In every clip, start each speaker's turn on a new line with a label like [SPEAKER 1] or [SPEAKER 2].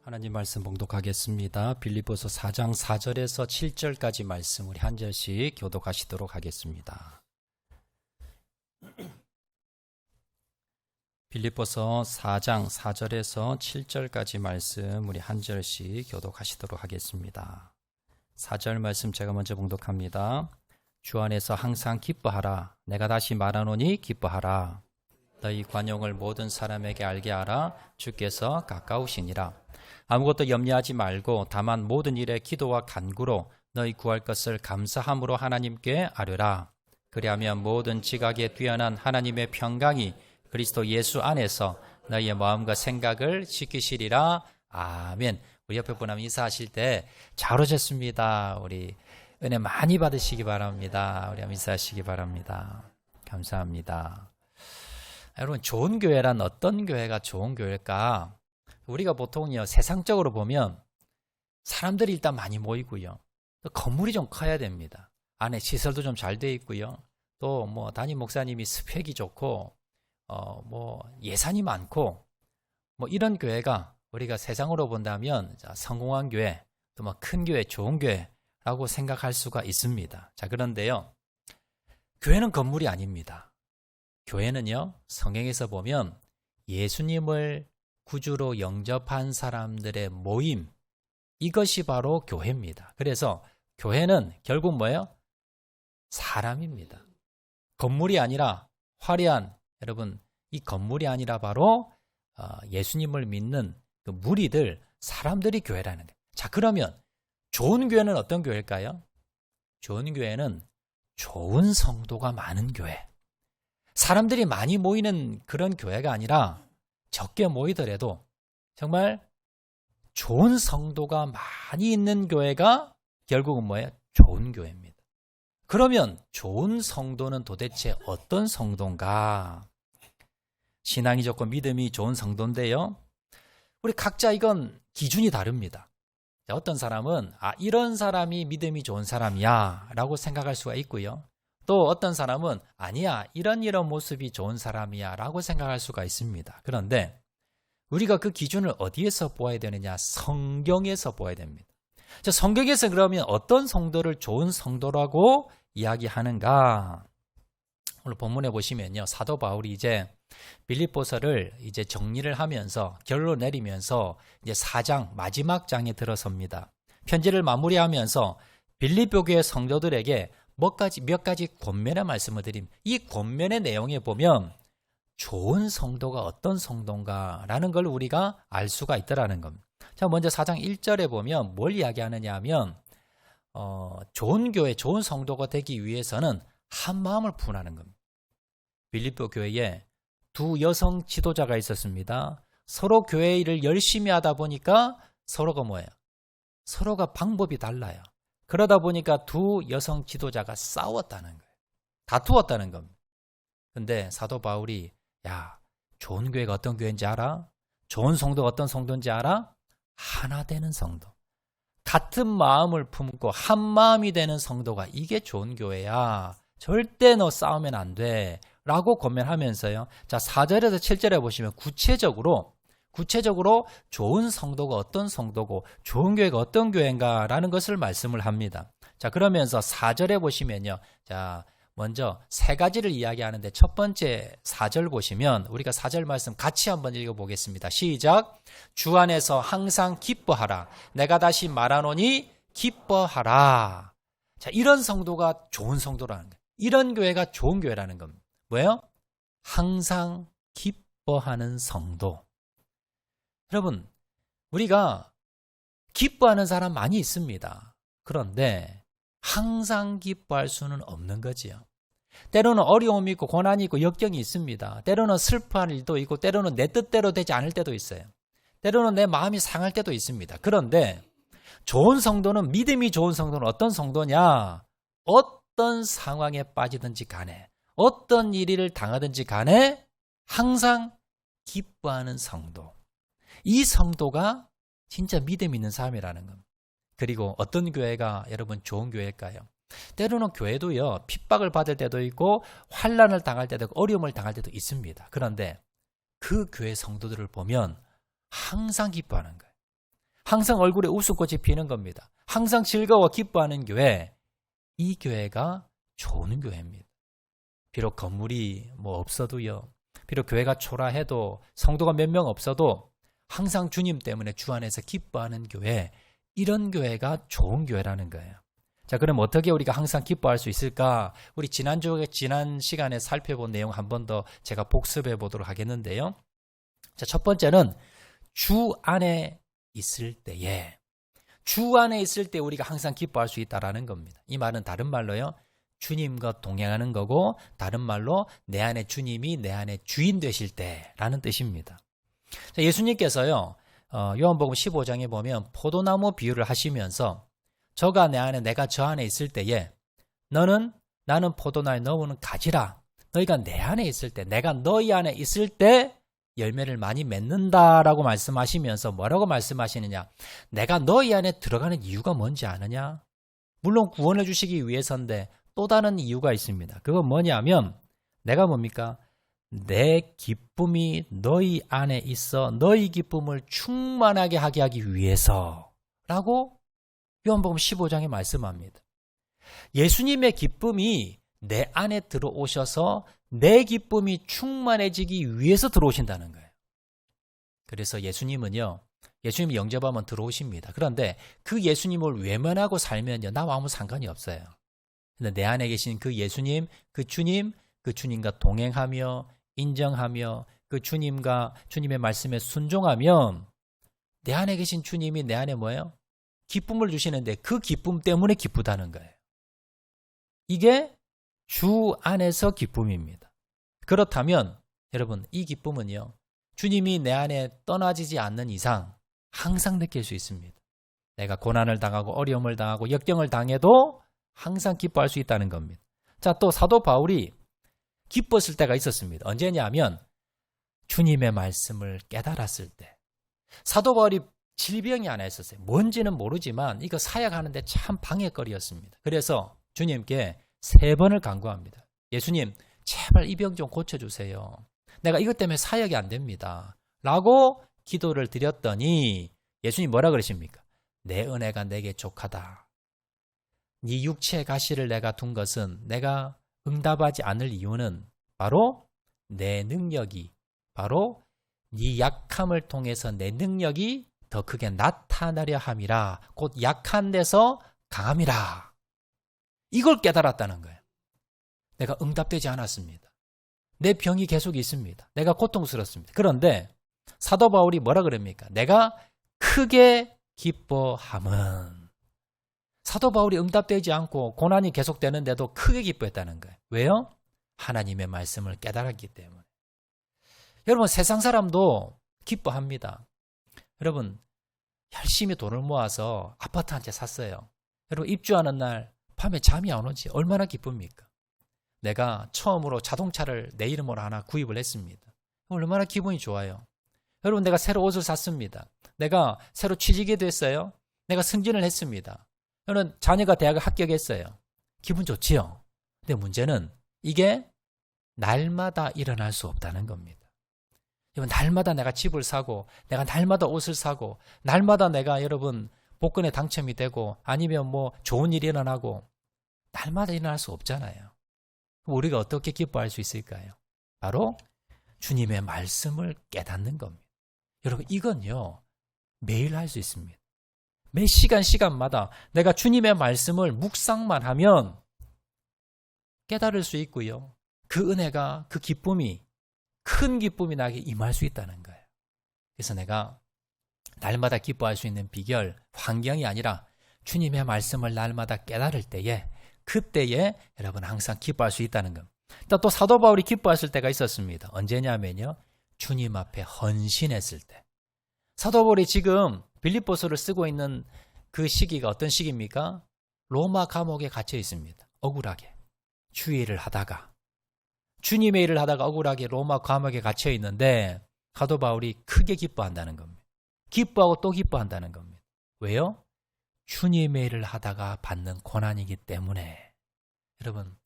[SPEAKER 1] 하나님 말씀 봉독하겠습니다. 빌립보서 4장 4절에서 7절까지 말씀 우리 한 절씩 교독하시도록 하겠습니다. 빌립보서 4장 4절에서 7절까지 말씀 우리 한 절씩 교독하시도록 하겠습니다. 4절 말씀 제가 먼저 봉독합니다. 주 안에서 항상 기뻐하라. 내가 다시 말하노니 기뻐하라. 너희 관용을 모든 사람에게 알게 하라. 주께서 가까우시니라. 아무것도 염려하지 말고 다만 모든 일에 기도와 간구로 너희 구할 것을 감사함으로 하나님께 아뢰라. 그리하면 모든 지각에 뛰어난 하나님의 평강이 그리스도 예수 안에서 너희의 마음과 생각을 지키시리라. 아멘. 우리 옆에 분하면 인사하실 때 잘 오셨습니다. 우리 은혜 많이 받으시기 바랍니다. 우리 인사하시기 바랍니다. 감사합니다. 여러분, 좋은 교회란 어떤 교회가 좋은 교회일까? 우리가 보통요, 세상적으로 보면 사람들이 일단 많이 모이고요. 또 건물이 좀 커야 됩니다. 안에 시설도 좀 잘 돼 있고요. 또 담임 목사님이 스펙이 좋고, 예산이 많고, 이런 교회가 우리가 세상으로 본다면 성공한 교회, 또 큰 교회, 좋은 교회라고 생각할 수가 있습니다. 자, 그런데요, 교회는 건물이 아닙니다. 교회는요, 성경에서 보면 예수님을 구주로 영접한 사람들의 모임, 이것이 바로 교회입니다. 그래서 교회는 결국 뭐예요? 사람입니다. 건물이 아니라 화려한, 여러분, 이 건물이 아니라 바로 예수님을 믿는 그 무리들, 사람들이 교회라는 거예요. 자, 그러면 좋은 교회는 어떤 교회일까요? 좋은 교회는 좋은 성도가 많은 교회. 사람들이 많이 모이는 그런 교회가 아니라 적게 모이더라도 정말 좋은 성도가 많이 있는 교회가 결국은 뭐예요? 좋은 교회입니다. 그러면 좋은 성도는 도대체 어떤 성도인가? 신앙이 좋고 믿음이 좋은 성도인데요. 우리 각자 이건 기준이 다릅니다. 어떤 사람은 이런 사람이 믿음이 좋은 사람이야 라고 생각할 수가 있고요. 또 어떤 사람은 아니야, 이런 모습이 좋은 사람이야 라고 생각할 수가 있습니다. 그런데 우리가 그 기준을 어디에서 보아야 되느냐? 성경에서 보아야 됩니다. 자, 성경에서 그러면 어떤 성도를 좋은 성도라고 이야기하는가? 오늘 본문에 보시면요, 사도 바울이 이제 빌립보서를 이제 정리를 하면서 결론 내리면서 이제 4장 마지막 장에 들어섭니다. 편지를 마무리하면서 빌립보 교회 성도들에게 몇 가지 권면의 말씀을 드림. 이 권면의 내용에 보면 좋은 성도가 어떤 성도인가라는 걸 우리가 알 수가 있더라는 겁니다. 자, 먼저 4장 1절에 보면 뭘 이야기하느냐 하면 좋은 교회, 좋은 성도가 되기 위해서는 한 마음을 품으라는 겁니다. 빌립보 교회에 두 여성 지도자가 있었습니다. 서로 교회 일을 열심히 하다 보니까 서로가 뭐예요? 서로가 방법이 달라요. 그러다 보니까 두 여성 지도자가 싸웠다는 거예요. 다투었다는 겁니다. 근데 사도 바울이 좋은 교회가 어떤 교회인지 알아? 좋은 성도가 어떤 성도인지 알아? 하나 되는 성도. 같은 마음을 품고 한 마음이 되는 성도가 이게 좋은 교회야. 절대 너 싸우면 안 돼. 라고 권면하면서요. 자, 4절에서 7절에 보시면 구체적으로 좋은 성도가 어떤 성도고 좋은 교회가 어떤 교회인가라는 것을 말씀을 합니다. 자, 그러면서 4절에 보시면요. 자, 먼저 세 가지를 이야기하는데 첫 번째 4절 보시면 우리가 4절 말씀 같이 한번 읽어보겠습니다. 시작. 주 안에서 항상 기뻐하라. 내가 다시 말하노니 기뻐하라. 자, 이런 성도가 좋은 성도라는 거예요. 이런 교회가 좋은 교회라는 겁니다. 뭐예요? 항상 기뻐하는 성도. 여러분, 우리가 기뻐하는 사람 많이 있습니다. 그런데 항상 기뻐할 수는 없는 거지요. 때로는 어려움이 있고 고난이 있고 역경이 있습니다. 때로는 슬퍼할 일도 있고 때로는 내 뜻대로 되지 않을 때도 있어요. 때로는 내 마음이 상할 때도 있습니다. 그런데 좋은 성도는, 믿음이 좋은 성도는 어떤 성도냐? 어떤 상황에 빠지든지 간에, 어떤 일을 당하든지 간에 항상 기뻐하는 성도. 이 성도가 진짜 믿음 있는 사람이라는 겁니다. 그리고 어떤 교회가 여러분 좋은 교회일까요? 때로는 교회도요, 핍박을 받을 때도 있고 환난을 당할 때도 있고 어려움을 당할 때도 있습니다. 그런데 그 교회 성도들을 보면 항상 기뻐하는 거예요. 항상 얼굴에 웃음꽃이 피는 겁니다. 항상 즐거워 기뻐하는 교회, 이 교회가 좋은 교회입니다. 비록 건물이 뭐 없어도요, 비록 교회가 초라해도 성도가 몇 명 없어도 항상 주님 때문에 주 안에서 기뻐하는 교회, 이런 교회가 좋은 교회라는 거예요. 자, 그럼 어떻게 우리가 항상 기뻐할 수 있을까? 우리 지난 시간에 살펴본 내용 한 번 더 제가 복습해 보도록 하겠는데요. 자, 첫 번째는 주 안에 있을 때에, 주 안에 있을 때 우리가 항상 기뻐할 수 있다라는 겁니다. 이 말은 다른 말로요, 주님과 동행하는 거고, 다른 말로 내 안에 주님이 내 안에 주인 되실 때라는 뜻입니다. 자, 예수님께서요, 요한복음 15장에 보면 포도나무 비유를 하시면서 저가 내 안에 내가 저 안에 있을 때에 나는 포도나무에 너는 가지라. 너희가 내 안에 있을 때, 내가 너희 안에 있을 때 열매를 많이 맺는다라고 말씀하시면서 뭐라고 말씀하시느냐? 내가 너희 안에 들어가는 이유가 뭔지 아느냐? 물론 구원을 주시기 위해서인데 또 다른 이유가 있습니다. 그건 뭐냐면 내가 뭡니까? 내 기쁨이 너희 안에 있어 너희 기쁨을 충만하게 하게 하기 위해서라고 요한복음 15장에 말씀합니다. 예수님의 기쁨이 내 안에 들어오셔서 내 기쁨이 충만해지기 위해서 들어오신다는 거예요. 그래서 예수님은요, 예수님이 영접하면 들어오십니다. 그런데 그 예수님을 외면하고 살면요, 나와 아무 상관이 없어요. 근데 내 안에 계신 그 예수님, 그 주님과 동행하며 인정하며 그 주님의 말씀에 순종하면 내 안에 계신 주님이 내 안에 뭐예요? 기쁨을 주시는데 그 기쁨 때문에 기쁘다는 거예요. 이게 주 안에서 기쁨입니다. 그렇다면 여러분, 이 기쁨은요, 주님이 내 안에 떠나지지 않는 이상 항상 느낄 수 있습니다. 내가 고난을 당하고 어려움을 당하고 역경을 당해도 항상 기뻐할 수 있다는 겁니다. 자, 또 사도 바울이 기뻤을 때가 있었습니다. 언제냐면 주님의 말씀을 깨달았을 때. 사도 바울이 질병이 하나 있었어요. 뭔지는 모르지만 이거 사역하는데 참 방해거리였습니다. 그래서 주님께 3번을 간구합니다. 예수님, 제발 이 병 좀 고쳐주세요. 내가 이것 때문에 사역이 안 됩니다. 라고 기도를 드렸더니 예수님 뭐라 그러십니까? 내 은혜가 내게 족하다. 네 육체의 가시를 내가 둔 것은, 내가 응답하지 않을 이유는 바로 내 능력이, 바로 네 약함을 통해서 내 능력이 더 크게 나타나려 함이라. 곧 약한 데서 강함이라. 이걸 깨달았다는 거예요. 내가 응답되지 않았습니다. 내 병이 계속 있습니다. 내가 고통스럽습니다. 그런데 사도 바울이 뭐라 그럽니까? 내가 크게 기뻐함은. 사도 바울이 응답되지 않고 고난이 계속되는데도 크게 기뻐했다는 거예요. 왜요? 하나님의 말씀을 깨달았기 때문에. 여러분, 세상 사람도 기뻐합니다. 여러분, 열심히 돈을 모아서 아파트 한 채 샀어요. 여러분, 입주하는 날 밤에 잠이 안 오지. 얼마나 기쁩니까? 내가 처음으로 자동차를 내 이름으로 하나 구입을 했습니다. 얼마나 기분이 좋아요. 여러분, 내가 새로 옷을 샀습니다. 내가 새로 취직이 됐어요. 내가 승진을 했습니다. 여러분, 자녀가 대학을 합격했어요. 기분 좋지요? 근데 문제는 이게 날마다 일어날 수 없다는 겁니다. 여러분, 날마다 내가 집을 사고, 내가 날마다 옷을 사고, 날마다 내가 여러분 복권에 당첨이 되고, 아니면 뭐 좋은 일이 일어나고, 날마다 일어날 수 없잖아요. 우리가 어떻게 기뻐할 수 있을까요? 바로 주님의 말씀을 깨닫는 겁니다. 여러분, 이건요, 매일 할 수 있습니다. 매 시간마다 내가 주님의 말씀을 묵상만 하면 깨달을 수 있고요. 그 은혜가, 그 기쁨이, 큰 기쁨이 나에게 임할 수 있다는 거예요. 그래서 내가 날마다 기뻐할 수 있는 비결, 환경이 아니라 주님의 말씀을 날마다 깨달을 때에, 그때에 여러분 항상 기뻐할 수 있다는 겁니다. 또 사도 바울이 기뻐했을 때가 있었습니다. 언제냐면요, 주님 앞에 헌신했을 때. 사도 바울이 지금 빌립보서를 쓰고 있는 그 시기가 어떤 시기입니까? 로마 감옥에 갇혀 있습니다. 억울하게. 주의 일을 하다가, 주님의 일을 하다가 억울하게 로마 감옥에 갇혀 있는데 사도 바울이 크게 기뻐한다는 겁니다. 기뻐하고 또 기뻐한다는 겁니다. 왜요? 주님의 일을 하다가 받는 고난이기 때문에. 여러분,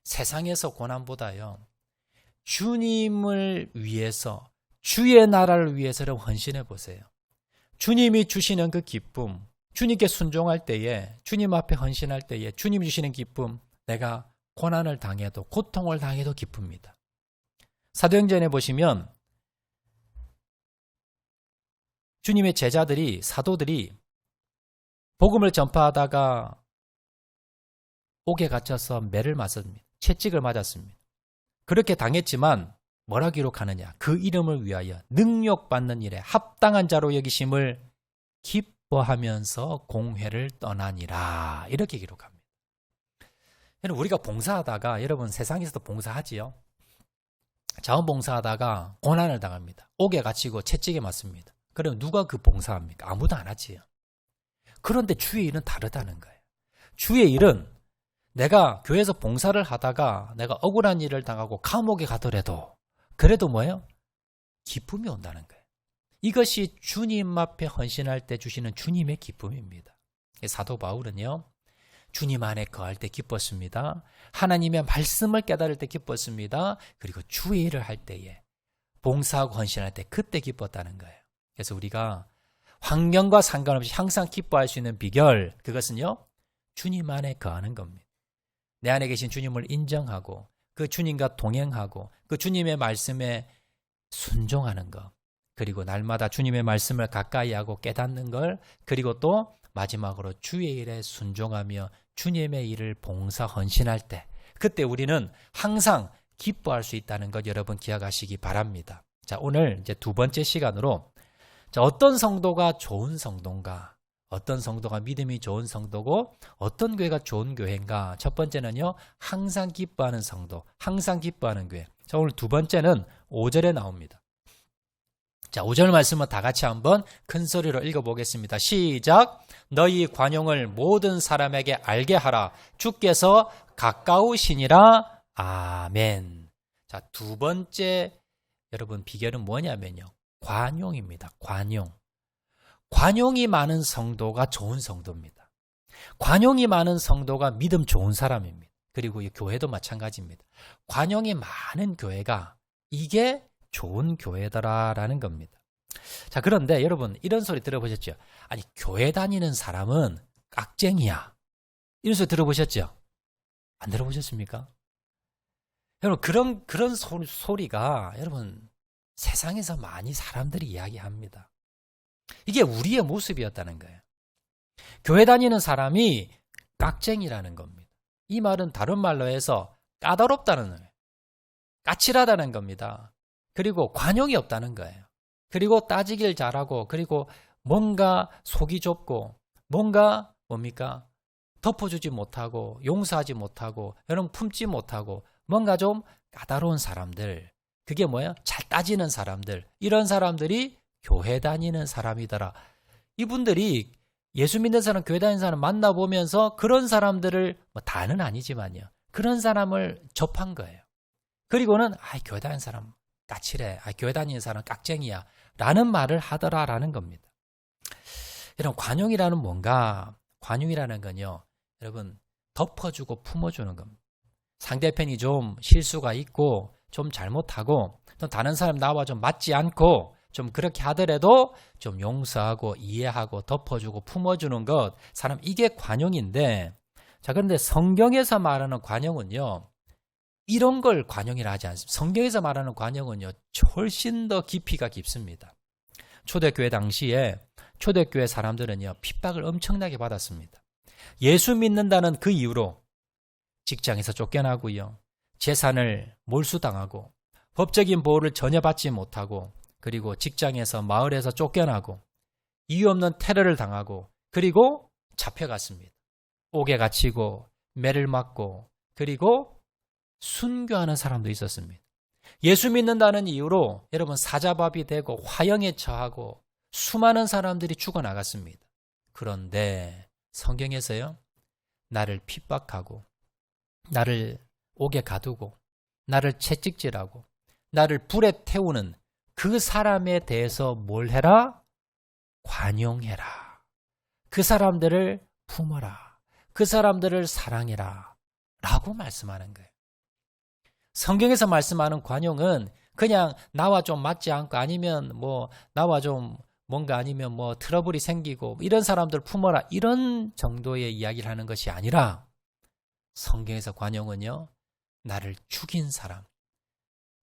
[SPEAKER 1] 세상에서 고난보다요, 주님을 위해서, 주의 나라를 위해서 여러분 헌신해 보세요. 주님이 주시는 그 기쁨, 주님께 순종할 때에, 주님 앞에 헌신할 때에 주님이 주시는 기쁨, 내가 고난을 당해도, 고통을 당해도 기쁩니다. 사도행전에 보시면 주님의 제자들이, 사도들이 복음을 전파하다가 옥에 갇혀서 매를 맞았습니다. 채찍을 맞았습니다. 그렇게 당했지만 뭐라 기록하느냐? 그 이름을 위하여 능력받는 일에 합당한 자로 여기심을 기뻐하면서 공회를 떠나니라. 이렇게 기록합니다. 여러분, 우리가 봉사하다가, 여러분 세상에서도 봉사하지요. 자원봉사하다가 고난을 당합니다. 옥에 갇히고 채찍에 맞습니다. 그럼 누가 그 봉사합니까? 아무도 안 하지요. 그런데 주의 일은 다르다는 거예요. 주의 일은 내가 교회에서 봉사를 하다가 내가 억울한 일을 당하고 감옥에 가더라도 그래도 뭐예요? 기쁨이 온다는 거예요. 이것이 주님 앞에 헌신할 때 주시는 주님의 기쁨입니다. 사도 바울은요, 주님 안에 거할 때 기뻤습니다. 하나님의 말씀을 깨달을 때 기뻤습니다. 그리고 주의 일을 할 때에, 봉사하고 헌신할 때 그때 기뻤다는 거예요. 그래서 우리가 환경과 상관없이 항상 기뻐할 수 있는 비결, 그것은요, 주님 안에 거하는 겁니다. 내 안에 계신 주님을 인정하고 그 주님과 동행하고 그 주님의 말씀에 순종하는 것, 그리고 날마다 주님의 말씀을 가까이 하고 깨닫는 걸, 그리고 또 마지막으로 주의 일에 순종하며 주님의 일을 봉사 헌신할 때, 그때 우리는 항상 기뻐할 수 있다는 것 여러분 기억하시기 바랍니다. 자, 오늘 이제 두 번째 시간으로, 자, 어떤 성도가 좋은 성도인가, 어떤 성도가 믿음이 좋은 성도고 어떤 교회가 좋은 교회인가. 첫 번째는요, 항상 기뻐하는 성도, 항상 기뻐하는 교회. 자, 오늘 두 번째는 5절에 나옵니다. 자, 5절 말씀을 다 같이 한번 큰 소리로 읽어보겠습니다. 시작. 너희 관용을 모든 사람에게 알게 하라. 주께서 가까우시니라. 아멘. 자, 두 번째 여러분 비결은 뭐냐면요, 관용입니다. 관용. 관용이 많은 성도가 좋은 성도입니다. 관용이 많은 성도가 믿음 좋은 사람입니다. 그리고 이 교회도 마찬가지입니다. 관용이 많은 교회가 이게 좋은 교회더라라는 겁니다. 자, 그런데 여러분 이런 소리 들어보셨죠? 아니, 교회 다니는 사람은 깍쟁이야. 이런 소리 들어보셨죠? 안 들어보셨습니까? 여러분 그런 소리가 여러분 세상에서 많이 사람들이 이야기합니다. 이게 우리의 모습이었다는 거예요. 교회 다니는 사람이 깍쟁이라는 겁니다. 이 말은 다른 말로 해서 까다롭다는 거예요. 까칠하다는 겁니다. 그리고 관용이 없다는 거예요. 그리고 따지길 잘하고, 그리고 뭔가 속이 좁고, 뭔가 뭡니까? 덮어주지 못하고, 용서하지 못하고, 여러분 품지 못하고, 뭔가 좀 까다로운 사람들, 그게 뭐예요? 잘 따지는 사람들, 이런 사람들이 교회 다니는 사람이더라. 이분들이 예수 믿는 사람, 교회 다니는 사람 만나보면서 그런 사람들을, 뭐 다는 아니지만요, 그런 사람을 접한 거예요. 그리고는 교회 다니는 사람 까칠해, 교회 다니는 사람 깍쟁이야 라는 말을 하더라라는 겁니다. 여러분, 관용이라는 뭔가, 관용이라는 건요, 여러분 덮어주고 품어주는 겁니다. 상대편이 좀 실수가 있고 좀 잘못하고 또 다른 사람 나와 좀 맞지 않고 좀 그렇게 하더라도 좀 용서하고 이해하고 덮어주고 품어주는 것, 사람 이게 관용인데, 자, 그런데 성경에서 말하는 관용은요, 이런 걸 관용이라 하지 않습니다. 성경에서 말하는 관용은요, 훨씬 더 깊이가 깊습니다. 초대교회 당시에 초대교회 사람들은요, 핍박을 엄청나게 받았습니다. 예수 믿는다는 그 이유로 직장에서 쫓겨나고요, 재산을 몰수당하고, 법적인 보호를 전혀 받지 못하고, 그리고 직장에서 마을에서 쫓겨나고, 이유 없는 테러를 당하고, 그리고 잡혀갔습니다. 옥에 갇히고 매를 맞고, 그리고 순교하는 사람도 있었습니다. 예수 믿는다는 이유로 여러분 사자밥이 되고 화형에 처하고 수많은 사람들이 죽어나갔습니다. 그런데 성경에서요, 나를 핍박하고 나를 옥에 가두고 나를 채찍질하고 나를 불에 태우는 그 사람에 대해서 뭘 해라? 관용해라. 그 사람들을 품어라. 그 사람들을 사랑해라 라고 말씀하는 거예요. 성경에서 말씀하는 관용은 그냥 나와 좀 맞지 않고, 아니면 뭐 나와 좀 뭔가 아니면 뭐 트러블이 생기고 이런 사람들 품어라 이런 정도의 이야기를 하는 것이 아니라 성경에서 관용은요, 나를 죽인 사람,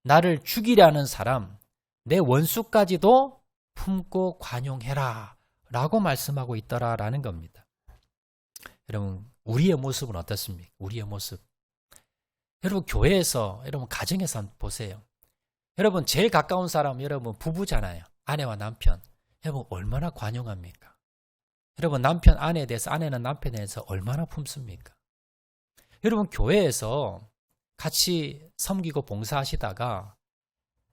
[SPEAKER 1] 나를 죽이려는 사람, 내 원수까지도 품고 관용해라 라고 말씀하고 있더라라는 겁니다. 여러분, 우리의 모습은 어떻습니까? 우리의 모습. 여러분, 교회에서, 여러분, 가정에서 한번 보세요. 여러분, 제일 가까운 사람, 여러분, 부부잖아요. 아내와 남편. 여러분, 얼마나 관용합니까? 여러분, 남편 아내에 대해서, 아내는 남편에 대해서 얼마나 품습니까? 여러분, 교회에서 같이 섬기고 봉사하시다가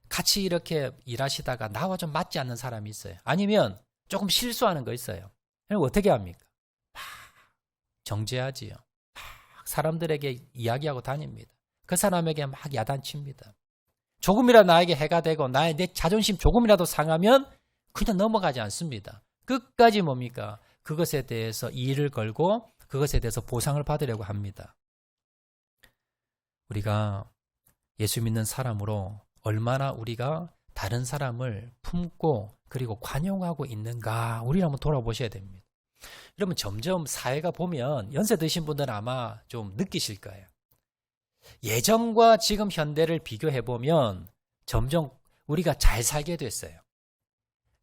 [SPEAKER 1] 같이 이렇게 일하시다가 나와 좀 맞지 않는 사람이 있어요. 아니면 조금 실수하는 거 있어요. 여러분, 어떻게 합니까? 막 정죄하지요. 막 사람들에게 이야기하고 다닙니다. 그 사람에게 막 야단칩니다. 조금이라도 나에게 해가 되고 내 자존심 조금이라도 상하면 그냥 넘어가지 않습니다. 끝까지 뭡니까? 그것에 대해서 이의를 걸고 그것에 대해서 보상을 받으려고 합니다. 우리가 예수 믿는 사람으로 얼마나 우리가 다른 사람을 품고 그리고 관용하고 있는가 우리 한번 돌아보셔야 됩니다. 여러분, 점점 사회가 보면 연세 드신 분들은 아마 좀 느끼실 거예요. 예전과 지금 현대를 비교해 보면 점점 우리가 잘 살게 됐어요.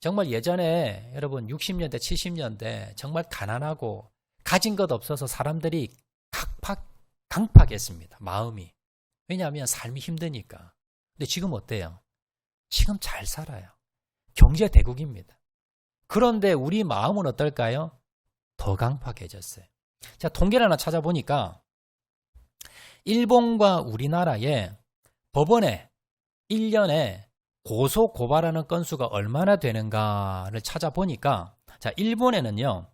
[SPEAKER 1] 정말 예전에 여러분 60년대 70년대 정말 가난하고 가진 것 없어서 사람들이 강팍했습니다. 마음이. 왜냐하면 삶이 힘드니까. 근데 지금 어때요? 지금 잘 살아요. 경제 대국입니다. 그런데 우리 마음은 어떨까요? 더 강팍해졌어요. 자, 통계를 하나 찾아보니까 일본과 우리나라의 법원에 1년에 고소 고발하는 건수가 얼마나 되는가를 찾아보니까, 자, 일본에는요,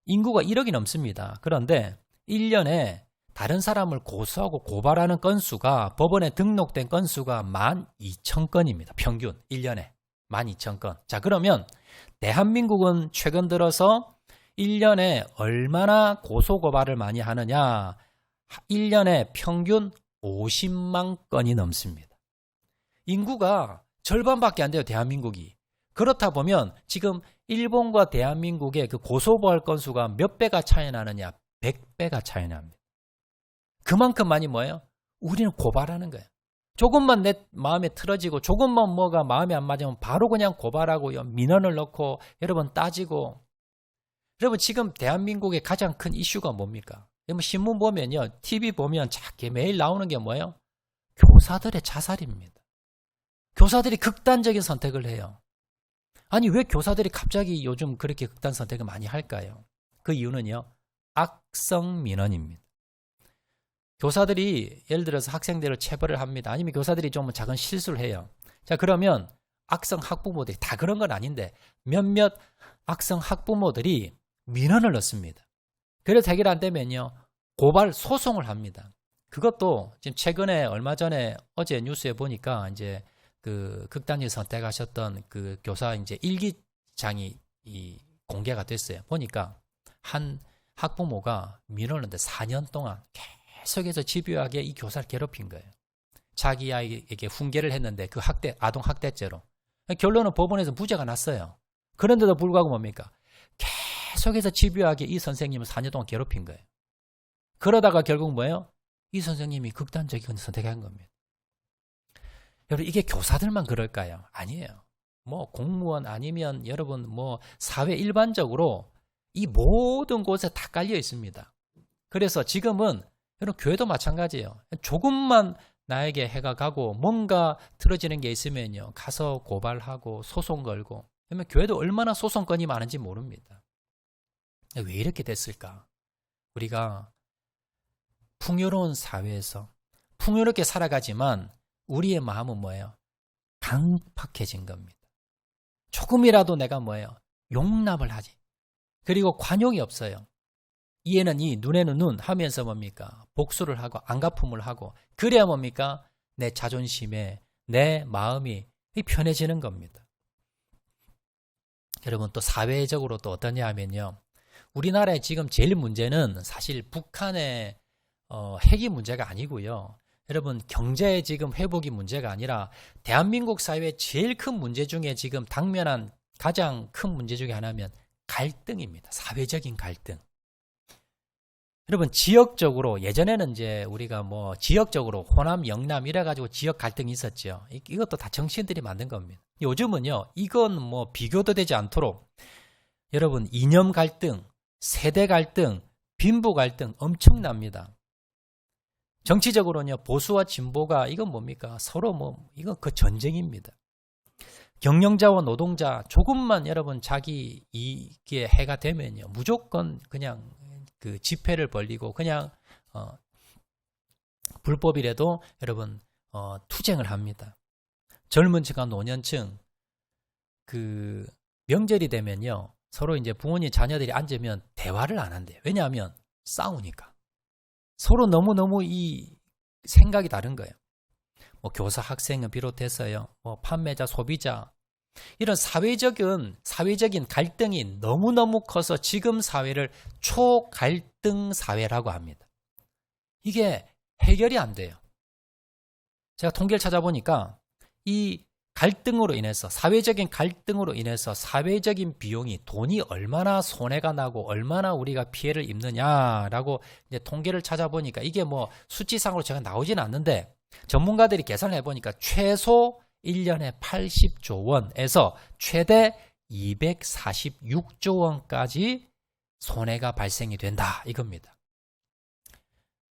[SPEAKER 1] 인구가 1억이 넘습니다. 그런데 1년에 다른 사람을 고소하고 고발하는 건수가, 법원에 등록된 건수가 12,000건입니다. 평균 1년에 12,000건. 자, 그러면 대한민국은 최근 들어서 1년에 얼마나 고소 고발을 많이 하느냐? 1년에 평균 50만 건이 넘습니다. 인구가 절반밖에 안 돼요, 대한민국이. 그렇다 보면 지금 일본과 대한민국의 그 고소고발 건수가 몇 배가 차이 나느냐? 100배가 차이 납니다. 그만큼 많이 뭐예요? 우리는 고발하는 거예요. 조금만 내 마음에 틀어지고 조금만 뭐가 마음에 안 맞으면 바로 그냥 고발하고요. 민원을 넣고 여러분 따지고. 여러분, 지금 대한민국의 가장 큰 이슈가 뭡니까? 여러분, 신문 보면요, TV 보면 작게 매일 나오는 게 뭐예요? 교사들의 자살입니다. 교사들이 극단적인 선택을 해요. 아니, 왜 교사들이 갑자기 요즘 그렇게 극단 선택을 많이 할까요? 그 이유는요, 악성 민원입니다. 교사들이 예를 들어서 학생들을 체벌을 합니다. 아니면 교사들이 좀 작은 실수를 해요. 자, 그러면 악성 학부모들이, 다 그런 건 아닌데 몇몇 악성 학부모들이 민원을 넣습니다. 그래서 해결 안 되면요, 고발 소송을 합니다. 그것도 지금 최근에 얼마 전에 어제 뉴스에 보니까 이제 그 극단적 선택하셨던 그 교사 이제 일기장이 공개가 됐어요. 보니까 한 학부모가 민원을 넣는데 4년 동안 계속해서 집요하게 이 교사를 괴롭힌 거예요. 자기 아이에게 훈계를 했는데 그 아동 학대죄로. 결론은 법원에서 무죄가 났어요. 그런데도 불구하고 뭡니까? 계속해서 집요하게 이 선생님을 4년 동안 괴롭힌 거예요. 그러다가 결국 뭐예요? 이 선생님이 극단적인 선택한 겁니다. 여러분, 이게 교사들만 그럴까요? 아니에요. 뭐 공무원 아니면 여러분 뭐 사회 일반적으로 이 모든 곳에 다 깔려 있습니다. 그래서 지금은 여러분, 교회도 마찬가지예요. 조금만 나에게 해가 가고 뭔가 틀어지는 게 있으면요, 가서 고발하고 소송 걸고. 그러면 교회도 얼마나 소송건이 많은지 모릅니다. 왜 이렇게 됐을까? 우리가 풍요로운 사회에서 풍요롭게 살아가지만 우리의 마음은 뭐예요? 강팍해진 겁니다. 조금이라도 내가 뭐예요? 용납을 하지. 그리고 관용이 없어요. 이에는 이, 눈에는 눈 하면서 뭡니까? 복수를 하고 안갚음을 하고, 그래야 뭡니까? 내 자존심에 내 마음이 편해지는 겁니다. 여러분, 또 사회적으로 또 어떠냐 하면요, 우리나라의 지금 제일 문제는 사실 북한의 핵이 문제가 아니고요. 여러분, 경제 지금 회복이 문제가 아니라 대한민국 사회의 제일 큰 문제 중에 지금 당면한 가장 큰 문제 중에 하나면 갈등입니다. 사회적인 갈등. 여러분 지역적으로 예전에는 이제 우리가 뭐 지역적으로 호남, 영남 이래가지고 지역 갈등이 있었죠. 이것도 다 정치인들이 만든 겁니다. 요즘은요, 이건 뭐 비교도 되지 않도록 여러분 이념 갈등, 세대 갈등, 빈부 갈등 엄청납니다. 정치적으로는요, 보수와 진보가 이건 뭡니까? 서로 뭐 이건 그 전쟁입니다. 경영자와 노동자 조금만 여러분 자기 이게 해가 되면요, 무조건 그냥 그 집회를 벌리고 그냥 불법이라도 여러분 투쟁을 합니다. 젊은 층과 노년층 그 명절이 되면요, 서로 이제 부모님 자녀들이 앉으면 대화를 안 한대요. 왜냐하면 싸우니까. 서로 너무너무 이 생각이 다른 거예요. 뭐 교사 학생을 비롯해서요, 뭐 판매자 소비자 이런 사회적인 갈등이 너무너무 커서 지금 사회를 초갈등 사회라고 합니다. 이게 해결이 안 돼요. 제가 통계를 찾아보니까 이 갈등으로 인해서, 사회적인 갈등으로 인해서 사회적인 비용이, 돈이 얼마나 손해가 나고 얼마나 우리가 피해를 입느냐라고 이제 통계를 찾아보니까 이게 뭐 수치상으로 제가 나오지는 않는데 전문가들이 계산을 해보니까 최소 1년에 80조 원에서 최대 246조 원까지 손해가 발생이 된다 이겁니다.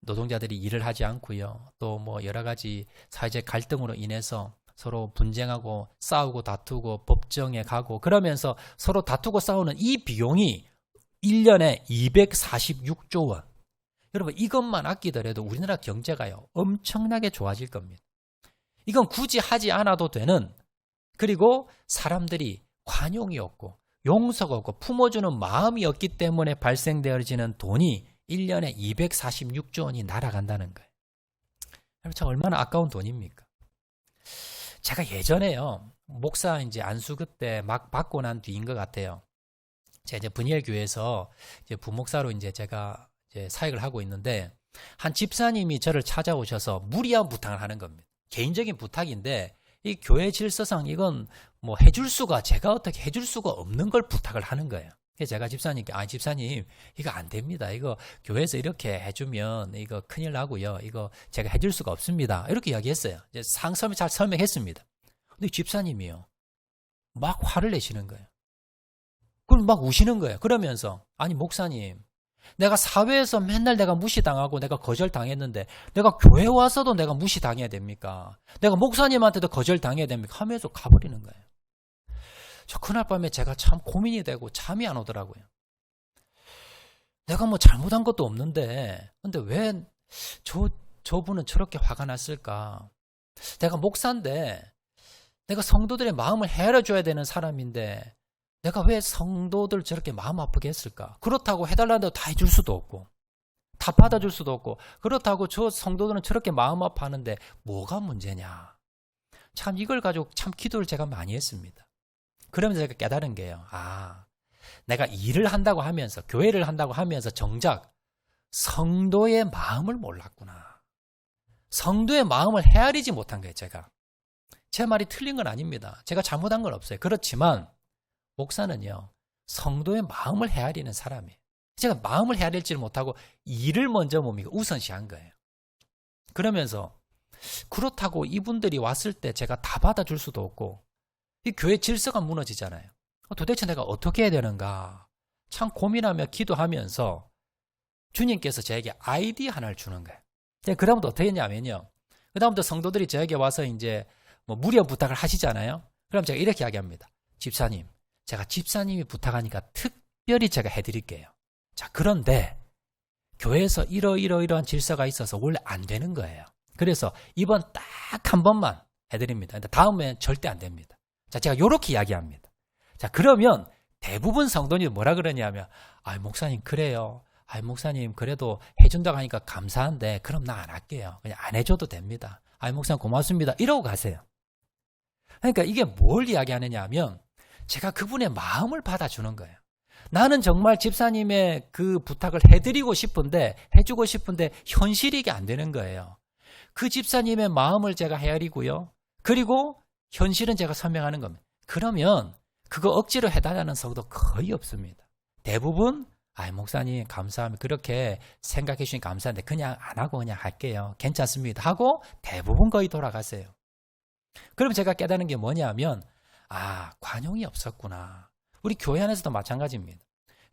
[SPEAKER 1] 노동자들이 일을 하지 않고요, 또 뭐 여러 가지 사회적 갈등으로 인해서 서로 분쟁하고 싸우고 다투고 법정에 가고 그러면서 서로 다투고 싸우는 이 비용이 1년에 246조 원. 여러분 이것만 아끼더라도 우리나라 경제가요 엄청나게 좋아질 겁니다. 이건 굳이 하지 않아도 되는, 그리고 사람들이 관용이 없고 용서가 없고 품어주는 마음이 없기 때문에 발생되어지는 돈이 1년에 246조 원이 날아간다는 거예요. 참 얼마나 아까운 돈입니까? 제가 예전에요, 목사 이제 안수교 때 막 받고 난 뒤인 것 같아요. 제가 이제 분이엘교회에서 이제 부목사로 이제 제가 이제 사역을 하고 있는데 한 집사님이 저를 찾아오셔서 무리한 부탁을 하는 겁니다. 개인적인 부탁인데 이 교회 질서상 이건 뭐 해줄 수가, 제가 어떻게 해줄 수가 없는 걸 부탁을 하는 거예요. 그래서 제가 집사님께, 집사님 이거 안 됩니다. 이거 교회에서 이렇게 해주면 이거 큰일 나고요. 이거 제가 해줄 수가 없습니다. 이렇게 이야기했어요. 이제 상섬이 잘 설명했습니다. 근데 집사님이요, 막 화를 내시는 거예요. 그럼 막 우시는 거예요. 그러면서 아니 목사님, 내가 사회에서 맨날 내가 무시당하고 내가 거절당했는데 내가 교회 와서도 내가 무시당해야 됩니까? 내가 목사님한테도 거절당해야 됩니까? 하면서 가버리는 거예요. 저 그날 밤에 제가 참 고민이 되고 잠이 안 오더라고요. 내가 뭐 잘못한 것도 없는데 근데 왜 저분은 저렇게 화가 났을까? 내가 목사인데 내가 성도들의 마음을 헤아려줘야 되는 사람인데 내가 왜 성도들 저렇게 마음 아프게 했을까? 그렇다고 해달라는데 다 해줄 수도 없고 다 받아줄 수도 없고, 그렇다고 저 성도들은 저렇게 마음 아파하는데 뭐가 문제냐? 참 이걸 가지고 참 기도를 제가 많이 했습니다. 그러면서 제가 깨달은 게요, 내가 일을 한다고 하면서, 교회를 한다고 하면서 정작 성도의 마음을 몰랐구나. 성도의 마음을 헤아리지 못한 거예요. 제가. 제 말이 틀린 건 아닙니다. 제가 잘못한 건 없어요. 그렇지만 목사는요, 성도의 마음을 헤아리는 사람이에요. 제가 마음을 헤아릴지를 못하고 일을 먼저 뭡니까? 우선시한 거예요. 그러면서 그렇다고 이분들이 왔을 때 제가 다 받아줄 수도 없고 이 교회 질서가 무너지잖아요. 도대체 내가 어떻게 해야 되는가? 참 고민하며 기도하면서 주님께서 저에게 아이디어 하나를 주는 거예요. 그 다음부터 어떻게 했냐면요, 그 다음부터 성도들이 저에게 와서 이제 뭐 무리한 부탁을 하시잖아요. 그럼 제가 이렇게 이야기합니다. 집사님, 제가 집사님이 부탁하니까 특별히 제가 해드릴게요. 자, 그런데 교회에서 이러이러한 질서가 있어서 원래 안 되는 거예요. 그래서 이번 딱 한 번만 해드립니다. 근데 다음엔 절대 안 됩니다. 자, 제가 이렇게 이야기합니다. 자, 그러면 대부분 성도님이 뭐라 그러냐면, 목사님 그래요. 목사님 그래도 해준다고 하니까 감사한데 그럼 나 안 할게요. 그냥 안 해줘도 됩니다. 목사님 고맙습니다. 이러고 가세요. 그러니까 이게 뭘 이야기하느냐 하면 제가 그분의 마음을 받아주는 거예요. 나는 정말 집사님의 그 부탁을 해드리고 싶은데, 해주고 싶은데 현실이 이게 안 되는 거예요. 그 집사님의 마음을 제가 헤아리고요. 그리고 현실은 제가 설명하는 겁니다. 그러면 그거 억지로 해달라는 성도 거의 없습니다. 대부분 목사님 감사합니다. 그렇게 생각해 주시니 감사한데 그냥 안 하고 그냥 할게요. 괜찮습니다. 하고 대부분 거의 돌아가세요. 그럼 제가 깨닫는 게 뭐냐면 관용이 없었구나. 우리 교회 안에서도 마찬가지입니다.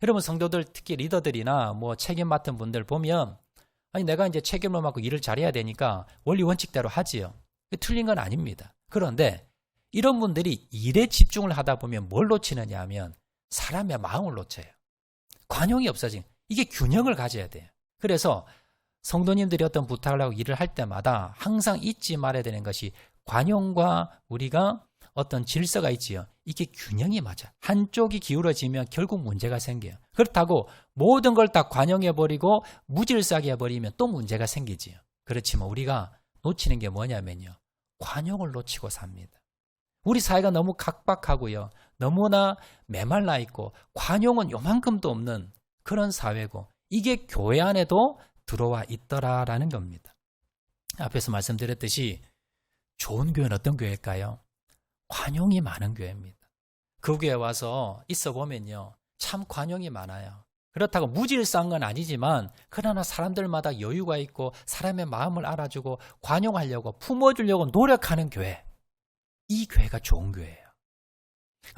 [SPEAKER 1] 여러분 성도들 특히 리더들이나 뭐 책임 맡은 분들 보면 내가 이제 책임을 맡고 일을 잘해야 되니까 원리 원칙대로 하지요. 틀린 건 아닙니다. 그런데 이런 분들이 일에 집중을 하다 보면 뭘 놓치느냐 하면 사람의 마음을 놓쳐요. 관용이 없어진 이게 균형을 가져야 돼요. 그래서 성도님들이 어떤 부탁을 하고 일을 할 때마다 항상 잊지 말아야 되는 것이 관용과 우리가 어떤 질서가 있지요. 이게 균형이 맞아. 한쪽이 기울어지면 결국 문제가 생겨요. 그렇다고 모든 걸 다 관용해버리고 무질서하게 해버리면 또 문제가 생기지요. 그렇지만 우리가 놓치는 게 뭐냐면요. 관용을 놓치고 삽니다. 우리 사회가 너무 각박하고요. 너무나 메말라 있고 관용은 요만큼도 없는 그런 사회고 이게 교회 안에도 들어와 있더라라는 겁니다. 앞에서 말씀드렸듯이 좋은 교회는 어떤 교회일까요? 관용이 많은 교회입니다. 그 교회에 와서 있어 보면요. 참 관용이 많아요. 그렇다고 무질서한 건 아니지만 그러나 사람들마다 여유가 있고 사람의 마음을 알아주고 관용하려고 품어주려고 노력하는 교회. 이 교회가 좋은 교회예요.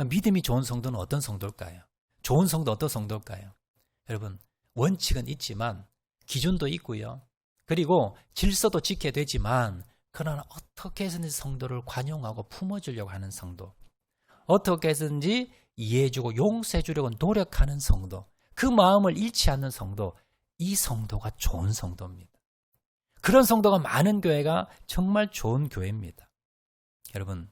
[SPEAKER 1] 믿음이 좋은 성도는 어떤 성도일까요? 좋은 성도 어떤 성도일까요? 여러분 원칙은 있지만 기준도 있고요. 그리고 질서도 지켜야 되지만 그러나 어떻게 해서든지 성도를 관용하고 품어주려고 하는 성도. 어떻게 해서든지 이해해주고 용서해주려고 노력하는 성도. 그 마음을 잃지 않는 성도. 이 성도가 좋은 성도입니다. 그런 성도가 많은 교회가 정말 좋은 교회입니다. 여러분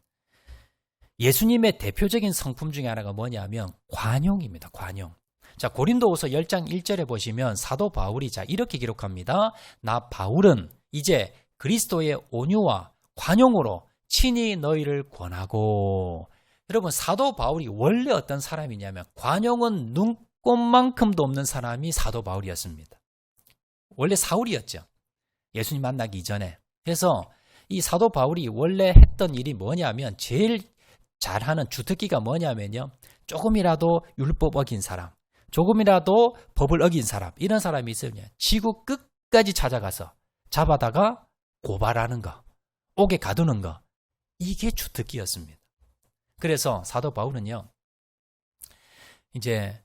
[SPEAKER 1] 예수님의 대표적인 성품 중에 하나가 뭐냐면 관용입니다. 관용. 자, 고린도후서 10장 1절에 보시면 사도 바울이 이렇게 기록합니다. 나 바울은 이제 그리스도의 온유와 관용으로 친히 너희를 권하고. 여러분 사도 바울이 원래 어떤 사람이냐면 관용은 눈꼽만큼도 없는 사람이 사도 바울이었습니다. 원래 사울이었죠. 예수님 만나기 이전에. 그래서 이 사도 바울이 원래 했던 일이 뭐냐면 제일 잘하는 주특기가 뭐냐면요. 조금이라도 율법 어긴 사람, 조금이라도 법을 어긴 사람, 이런 사람이 있으면 지구 끝까지 찾아가서 잡아다가 고발하는 거, 옥에 가두는 거, 이게 주특기였습니다. 그래서 사도 바울은요, 이제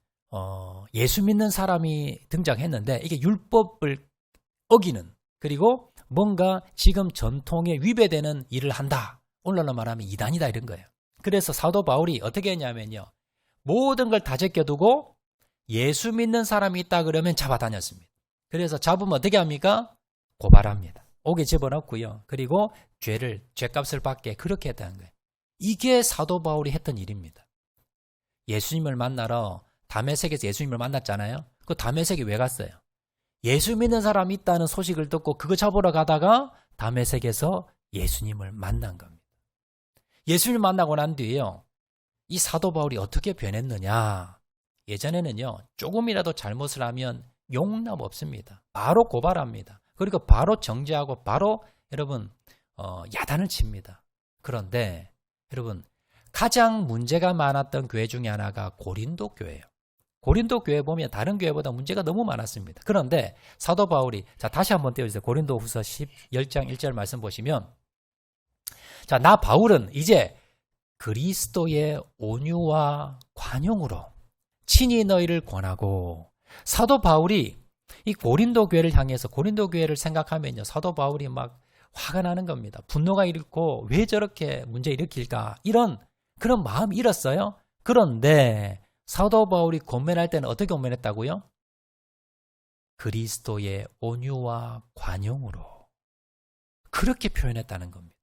[SPEAKER 1] 예수 믿는 사람이 등장했는데 이게 율법을 어기는, 그리고 뭔가 지금 전통에 위배되는 일을 한다. 오늘날로 말하면 이단이다 이런 거예요. 그래서 사도 바울이 어떻게 했냐면요, 모든 걸 다 제껴두고 예수 믿는 사람이 있다 그러면 잡아다녔습니다. 그래서 잡으면 어떻게 합니까? 고발합니다. 옥에 집어넣고요. 그리고 죄값을 받게 그렇게 했다는 거예요. 이게 사도 바울이 했던 일입니다. 예수님을 만나러 다메섹에서 예수님을 만났잖아요. 그 다메섹에 왜 갔어요? 예수 믿는 사람이 있다는 소식을 듣고 그거 잡으러 가다가 다메섹에서 예수님을 만난 겁니다. 예수님을 만나고 난 뒤에요, 이 사도 바울이 어떻게 변했느냐? 예전에는요, 조금이라도 잘못을 하면 용납 없습니다. 바로 고발합니다. 그리고 바로 정죄하고 바로 여러분 야단을 칩니다. 그런데 여러분 가장 문제가 많았던 교회 중에 하나가 고린도 교회예요. 고린도 교회 보면 다른 교회보다 문제가 너무 많았습니다. 그런데 사도 바울이 다시 한번 떼어주세요. 고린도후서 10장 1절 말씀 보시면 나 바울은 이제 그리스도의 온유와 관용으로 친히 너희를 권하고. 사도 바울이 이 고린도 교회를 향해서 고린도 교회를 생각하면요, 사도 바울이 막 화가 나는 겁니다. 분노가 일고 왜 저렇게 문제 일으킬까, 이런 그런 마음이 일었어요. 그런데 사도 바울이 권면할 때는 어떻게 권면했다고요? 그리스도의 온유와 관용으로, 그렇게 표현했다는 겁니다.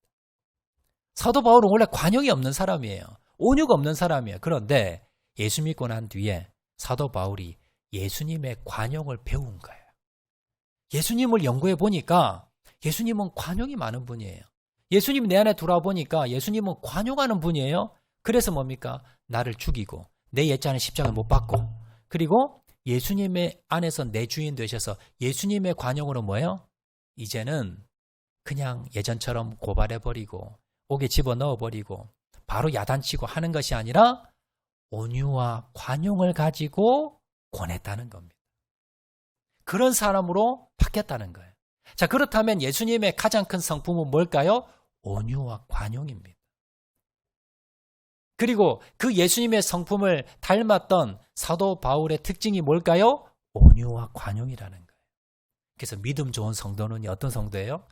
[SPEAKER 1] 사도 바울은 원래 관용이 없는 사람이에요. 온유가 없는 사람이에요. 그런데 예수 믿고 난 뒤에 사도 바울이 예수님의 관용을 배운 거예요. 예수님을 연구해 보니까 예수님은 관용이 많은 분이에요. 예수님 내 안에 들어와 보니까 예수님은 관용하는 분이에요. 그래서 뭡니까? 나를 죽이고 내 옛자는 십자가를 못 받고, 그리고 예수님의 안에서 내 주인 되셔서 예수님의 관용으로 뭐예요? 이제는 그냥 예전처럼 고발해버리고 옥에 집어넣어버리고 바로 야단치고 하는 것이 아니라 온유와 관용을 가지고 권했다는 겁니다. 그런 사람으로 바뀌었다는 거예요. 자, 그렇다면 예수님의 가장 큰 성품은 뭘까요? 온유와 관용입니다. 그리고 그 예수님의 성품을 닮았던 사도 바울의 특징이 뭘까요? 온유와 관용이라는 거예요. 그래서 믿음 좋은 성도는 어떤 성도예요?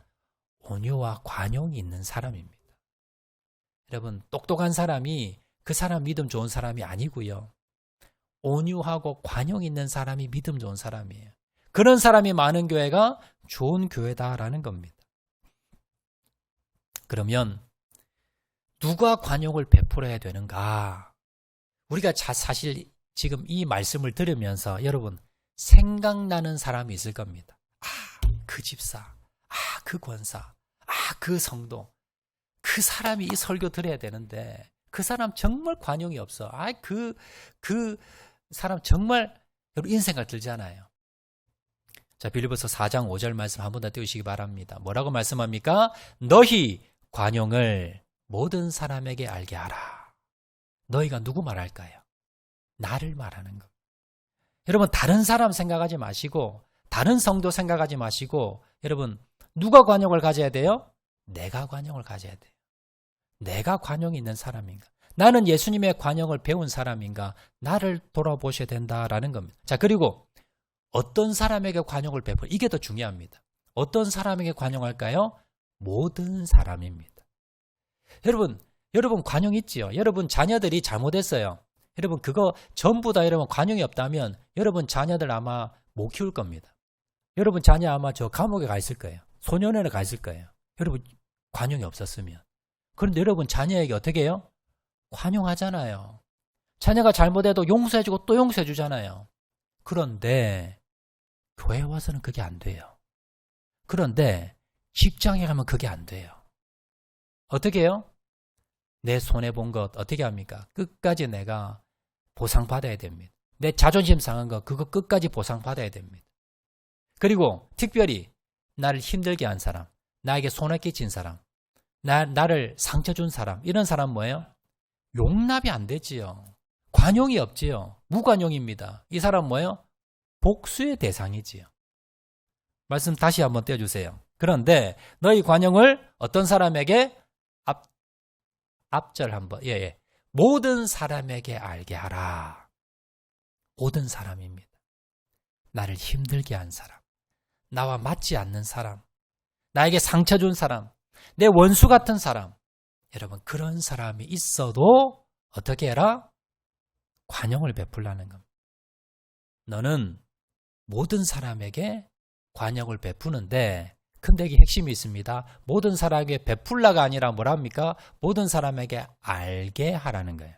[SPEAKER 1] 온유와 관용이 있는 사람입니다. 여러분, 똑똑한 사람이 그 사람 믿음 좋은 사람이 아니고요. 온유하고 관용 있는 사람이 믿음 좋은 사람이에요. 그런 사람이 많은 교회가 좋은 교회다라는 겁니다. 그러면 누가 관용을 베풀어야 되는가? 우리가 사실 지금 이 말씀을 들으면서 여러분 생각나는 사람이 있을 겁니다. 아, 그 집사, 그 권사, 그 성도, 그 사람이 이 설교 들어야 되는데 그 사람 정말 관용이 없어. 그 사람 정말 여러분 인생각 들잖아요. 자, 빌립보서 4장 5절 말씀 한 번 더 띄우시기 바랍니다. 뭐라고 말씀합니까? 너희 관용을 모든 사람에게 알게 하라. 너희가 누구 말할까요? 나를 말하는 것. 여러분 다른 사람 생각하지 마시고 다른 성도 생각하지 마시고 여러분 누가 관용을 가져야 돼요? 내가 관용을 가져야 돼요. 내가 관용이 있는 사람인가? 나는 예수님의 관용을 배운 사람인가? 나를 돌아보셔야 된다라는 겁니다. 자, 그리고 어떤 사람에게 관용을 베풀 이게 더 중요합니다. 어떤 사람에게 관용할까요? 모든 사람입니다. 여러분 관용 있지요? 여러분 자녀들이 잘못했어요. 여러분 그거 전부 다 여러분 관용이 없다면 여러분 자녀들 아마 못 키울 겁니다. 여러분 자녀 아마 저 감옥에 가 있을 거예요. 소년원에 가 있을 거예요. 여러분 관용이 없었으면. 그런데 여러분 자녀에게 어떻게 해요? 관용하잖아요. 자녀가 잘못해도 용서해주고 또 용서해주잖아요. 그런데 교회 와서는 그게 안 돼요. 그런데 직장에 가면 그게 안 돼요. 어떻게 해요? 내 손해본 것 어떻게 합니까? 끝까지 내가 보상받아야 됩니다. 내 자존심 상한 거 그거 끝까지 보상받아야 됩니다. 그리고 특별히 나를 힘들게 한 사람, 나에게 손해 끼친 사람, 나를 상처 준 사람, 이런 사람 뭐예요? 용납이 안 되지요. 관용이 없지요. 무관용입니다. 이 사람 뭐예요? 복수의 대상이지요. 말씀 다시 한번 떼어주세요. 그런데 너희 관용을 어떤 사람에게 앞절 한번 모든 사람에게 알게 하라. 모든 사람입니다. 나를 힘들게 한 사람, 나와 맞지 않는 사람, 나에게 상처 준 사람, 내 원수 같은 사람, 여러분 그런 사람이 있어도 어떻게 해라? 관용을 베풀라는 겁니다. 너는 모든 사람에게 관용을 베푸는데 근데 이게 핵심이 있습니다. 모든 사람에게 베풀라가 아니라 뭐랍니까? 모든 사람에게 알게 하라는 거예요.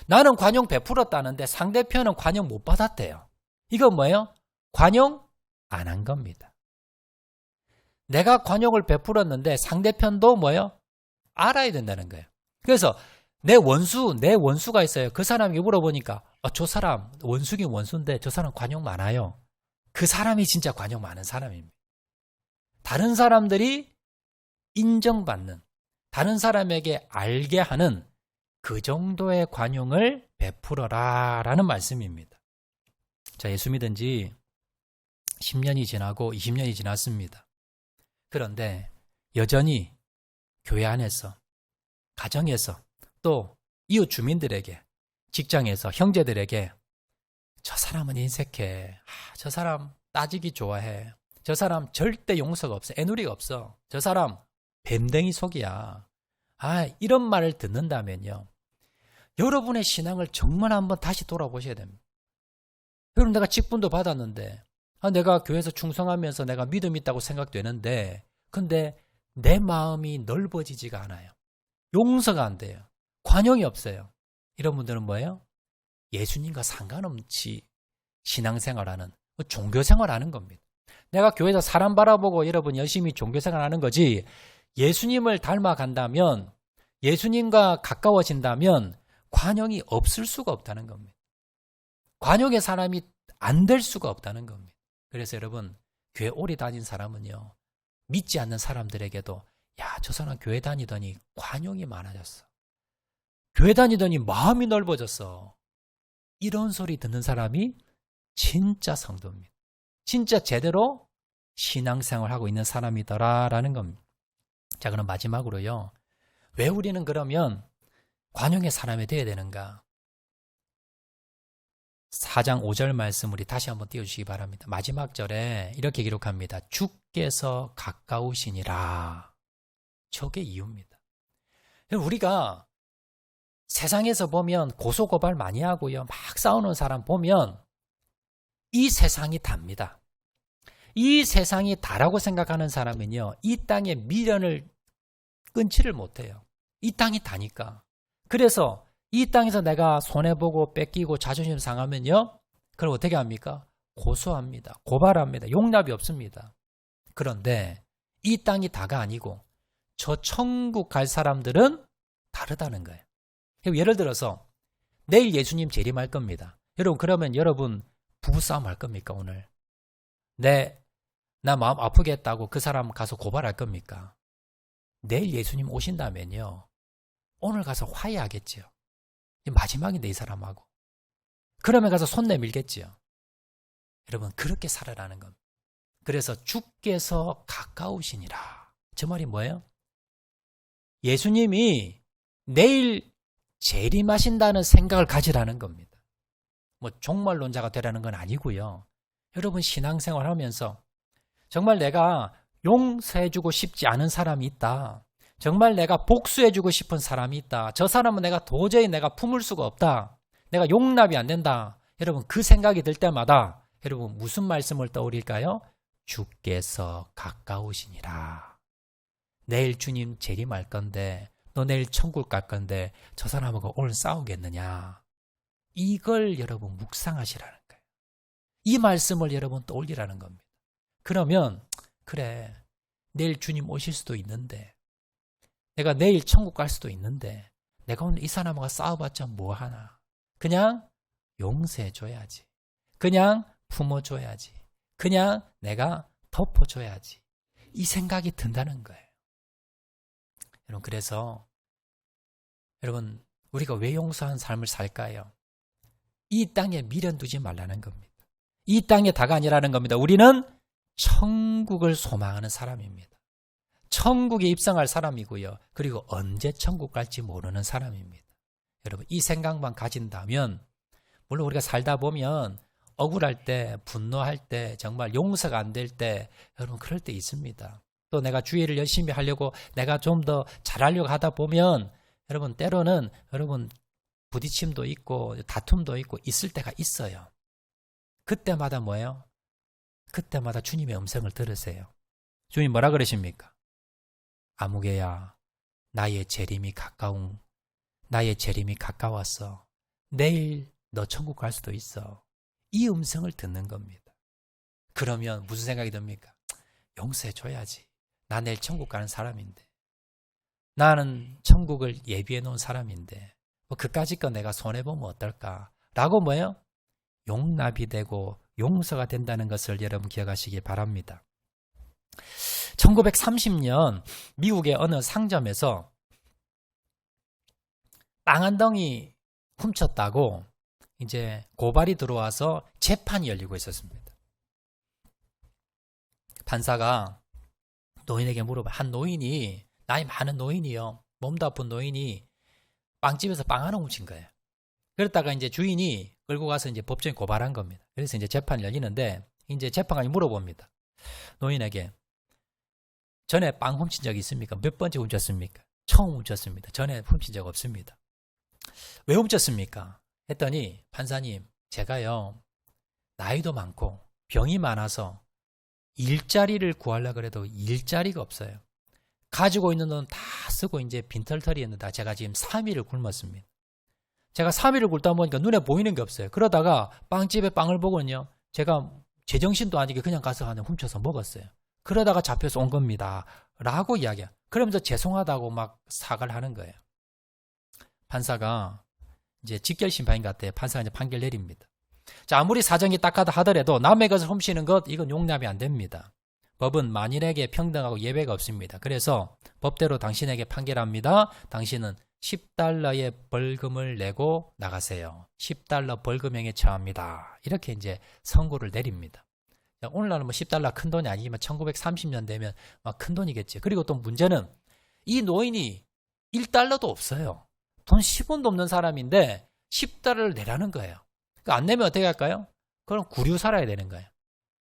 [SPEAKER 1] 나는 관용 베풀었다는데 상대편은 관용 못 받았대요. 이건 뭐예요? 관용 안 한 겁니다. 내가 관용을 베풀었는데 상대편도 뭐예요? 알아야 된다는 거예요. 그래서 내 원수가 있어요. 그 사람에게 물어보니까 저 사람 원수긴 원수인데 저 사람 관용 많아요. 그 사람이 진짜 관용 많은 사람입니다. 다른 사람들이 인정받는, 다른 사람에게 알게 하는 그 정도의 관용을 베풀어라 라는 말씀입니다. 자, 예수 믿은 지 10년이 지나고 20년이 지났습니다. 그런데 여전히 교회 안에서, 가정에서, 또 이웃 주민들에게, 직장에서 형제들에게 저 사람은 인색해, 저 사람 따지기 좋아해, 저 사람 절대 용서가 없어, 애누리가 없어, 저 사람 뱀댕이 속이야, 이런 말을 듣는다면요, 여러분의 신앙을 정말 한번 다시 돌아보셔야 됩니다. 여러분, 내가 직분도 받았는데 내가 교회에서 충성하면서 내가 믿음 있다고 생각되는데 근데 내 마음이 넓어지지가 않아요. 용서가 안 돼요. 관용이 없어요. 이런 분들은 뭐예요? 예수님과 상관없이 신앙생활하는, 종교생활하는 겁니다. 내가 교회에서 사람 바라보고 여러분 열심히 종교생활하는 거지, 예수님을 닮아간다면, 예수님과 가까워진다면 관용이 없을 수가 없다는 겁니다. 관용의 사람이 안 될 수가 없다는 겁니다. 그래서 여러분, 교회 오래 다닌 사람은요, 믿지 않는 사람들에게도 야, 저 사람 교회 다니더니 관용이 많아졌어. 교회 다니더니 마음이 넓어졌어. 이런 소리 듣는 사람이 진짜 성도입니다. 진짜 제대로 신앙생활하고 있는 사람이더라라는 겁니다. 자, 그럼 마지막으로요. 왜 우리는 그러면 관용의 사람이 되어야 되는가? 4장 5절 말씀 우리 다시 한번 띄워주시기 바랍니다. 마지막 절에 이렇게 기록합니다. 주께서 가까우시니라. 저게 이유입니다. 우리가 세상에서 보면 고소고발 많이 하고요. 막 싸우는 사람 보면 이 세상이 답니다. 이 세상이 다라고 생각하는 사람은요. 이 땅의 미련을 끊지를 못해요. 이 땅이 다니까. 그래서 이 땅에서 내가 손해보고 뺏기고 자존심 상하면요. 그럼 어떻게 합니까? 고소합니다. 고발합니다. 용납이 없습니다. 그런데 이 땅이 다가 아니고 저 천국 갈 사람들은 다르다는 거예요. 예를 들어서 내일 예수님 재림할 겁니다. 여러분 그러면 여러분 부부싸움 할 겁니까 오늘? 나 마음 아프게 했다고 그 사람 가서 고발할 겁니까? 내일 예수님 오신다면요. 오늘 가서 화해하겠죠. 마지막인데 이 사람하고. 그러면 가서 손 내밀겠죠. 여러분 그렇게 살아라는 겁니다. 그래서 주께서 가까우시니라. 저 말이 뭐예요? 예수님이 내일 재림하신다는 생각을 가지라는 겁니다. 뭐 종말론자가 되라는 건 아니고요. 여러분 신앙생활 하면서 정말 내가 용서해주고 싶지 않은 사람이 있다. 정말 내가 복수해주고 싶은 사람이 있다. 저 사람은 도저히 내가 품을 수가 없다. 내가 용납이 안 된다. 여러분 그 생각이 들 때마다 여러분 무슨 말씀을 떠올릴까요? 주께서 가까우시니라. 내일 주님 재림할 건데 너 내일 천국 갈 건데 저 사람하고 오늘 싸우겠느냐. 이걸 여러분 묵상하시라는 거예요. 이 말씀을 여러분 떠올리라는 겁니다. 그러면 그래 내일 주님 오실 수도 있는데 내가 내일 천국 갈 수도 있는데 내가 오늘 이 사람하고 싸워봤자 뭐하나. 그냥 용서해줘야지. 그냥 품어줘야지. 그냥 내가 덮어줘야지. 이 생각이 든다는 거예요. 여러분 그래서 여러분 우리가 왜 용서한 삶을 살까요? 이 땅에 미련 두지 말라는 겁니다. 이 땅에 다가 아니라는 겁니다. 우리는 천국을 소망하는 사람입니다. 천국에 입성할 사람이고요. 그리고 언제 천국 갈지 모르는 사람입니다. 여러분 이 생각만 가진다면 물론 우리가 살다 보면 억울할 때 분노할 때 정말 용서가 안 될 때 여러분 그럴 때 있습니다. 또 내가 주의를 열심히 하려고 내가 좀 더 잘하려고 하다 보면 여러분 때로는 여러분 부딪힘도 있고 다툼도 있고 있을 때가 있어요. 그때마다 뭐예요? 그때마다 주님의 음성을 들으세요. 주님 뭐라 그러십니까? 아무개야 나의 재림이 가까웠어. 내일 너 천국 갈 수도 있어. 이 음성을 듣는 겁니다. 그러면 무슨 생각이 듭니까? 용서해줘야지. 나 내일 천국 가는 사람인데. 나는 천국을 예비해 놓은 사람인데 뭐 그까짓 거 내가 손해보면 어떨까? 라고 뭐예요? 용납이 되고 용서가 된다는 것을 여러분 기억하시기 바랍니다. 1930년 미국의 어느 상점에서 빵 한 덩이 훔쳤다고 이제 고발이 들어와서 재판이 열리고 있었습니다. 판사가 노인에게 물어봐. 한 노인이 나이 많은 노인이요. 몸도 아픈 노인이 빵집에서 빵 하나 훔친 거예요. 그랬다가 이제 주인이 끌고 가서 이제 법정에 고발한 겁니다. 그래서 이제 재판이 열리는데 이제 재판관이 물어봅니다. 노인에게 전에 빵 훔친 적이 있습니까? 몇 번째 훔쳤습니까? 처음 훔쳤습니다. 전에 훔친 적 없습니다. 왜 훔쳤습니까? 했더니 판사님 제가요 나이도 많고 병이 많아서 일자리를 구하려고 해도 일자리가 없어요. 가지고 있는 돈 다 쓰고 이제 빈털터리였는데 제가 지금 3일을 굶었습니다. 제가 3일을 굶다 보니까 눈에 보이는 게 없어요. 그러다가 빵집에 빵을 보고는요. 제가 제정신도 아니게 그냥 가서 하나 훔쳐서 먹었어요. 그러다가 잡혀서 온 겁니다. 라고 이야기해요. 그러면서 죄송하다고 막 사과를 하는 거예요. 판사가 이제 직결심판인 것 같아요. 판사가 이제 판결 내립니다. 자, 아무리 사정이 딱하다 하더라도 남의 것을 훔치는 것 이건 용납이 안 됩니다. 법은 만인에게 평등하고 예외가 없습니다. 그래서 법대로 당신에게 판결합니다. 당신은 10달러의 벌금을 내고 나가세요. 10달러 벌금형에 처합니다. 이렇게 이제 선고를 내립니다. 오늘날은 뭐 10달러 큰 돈이 아니지만 1930년 되면 막 큰 돈이겠지. 그리고 또 문제는 이 노인이 1달러도 없어요. 돈 10원도 없는 사람인데 10달러를 내라는 거예요. 그러니까 안 내면 어떻게 할까요? 그럼 구류 살아야 되는 거예요.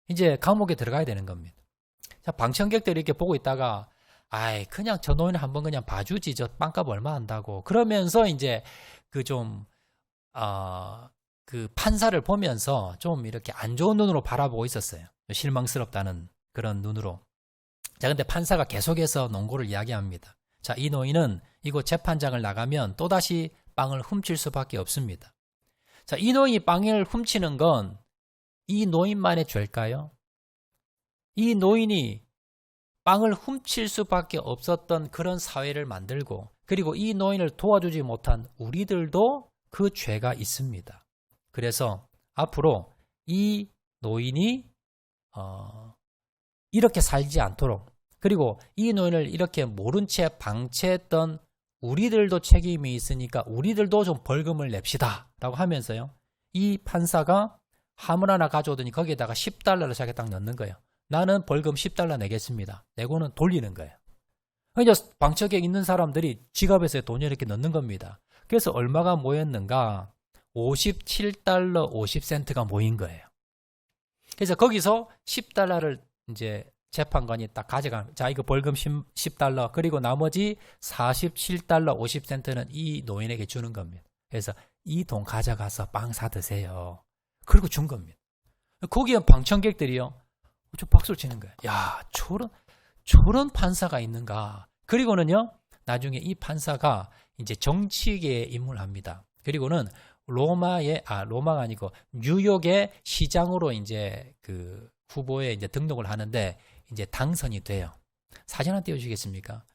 [SPEAKER 1] 이제 감옥에 들어가야 되는 겁니다. 자, 방청객들이 이렇게 보고 있다가 아이 그냥 저 노인 한번 그냥 봐주지 저 빵값 얼마 한다고 그러면서 이제 그 판사를 보면서 좀 이렇게 안 좋은 눈으로 바라보고 있었어요. 실망스럽다는 그런 눈으로. 자, 근데 판사가 계속해서 논고를 이야기합니다. 자, 이 노인은 이곳 재판장을 나가면 또다시 빵을 훔칠 수밖에 없습니다. 자, 이 노인이 빵을 훔치는 건 이 노인만의 죄일까요? 이 노인이 빵을 훔칠 수밖에 없었던 그런 사회를 만들고 그리고 이 노인을 도와주지 못한 우리들도 그 죄가 있습니다. 그래서 앞으로 이 노인이 이렇게 살지 않도록 그리고 이 노인을 이렇게 모른 채 방치했던 우리들도 책임이 있으니까 우리들도 좀 벌금을 냅시다 라고 하면서요. 이 판사가 화물 하나 가져오더니 거기에다가 10달러를 자기가 딱 넣는 거예요. 나는 벌금 10달러 내겠습니다. 내고는 돌리는 거예요. 이제 방청객 있는 사람들이 지갑에서 돈을 이렇게 넣는 겁니다. 그래서 얼마가 모였는가? 57달러 50센트가 모인 거예요. 그래서 거기서 10달러를 이제 재판관이 딱 가져가는, 자, 이거 벌금 10달러, 그리고 나머지 47달러 50센트는 이 노인에게 주는 겁니다. 그래서 이 돈 가져가서 빵 사 드세요. 그리고 준 겁니다. 거기에 방청객들이요. 좀 박수를 치는 거예요. 야, 저런 판사가 있는가. 그리고는요, 나중에 이 판사가 이제 정치계에 입문합니다. 그리고는 로마가 아니고 뉴욕의 시장으로 이제 그 후보에 이제 등록을 하는데 이제 당선이 돼요. 사진 하나 띄워주시겠습니까?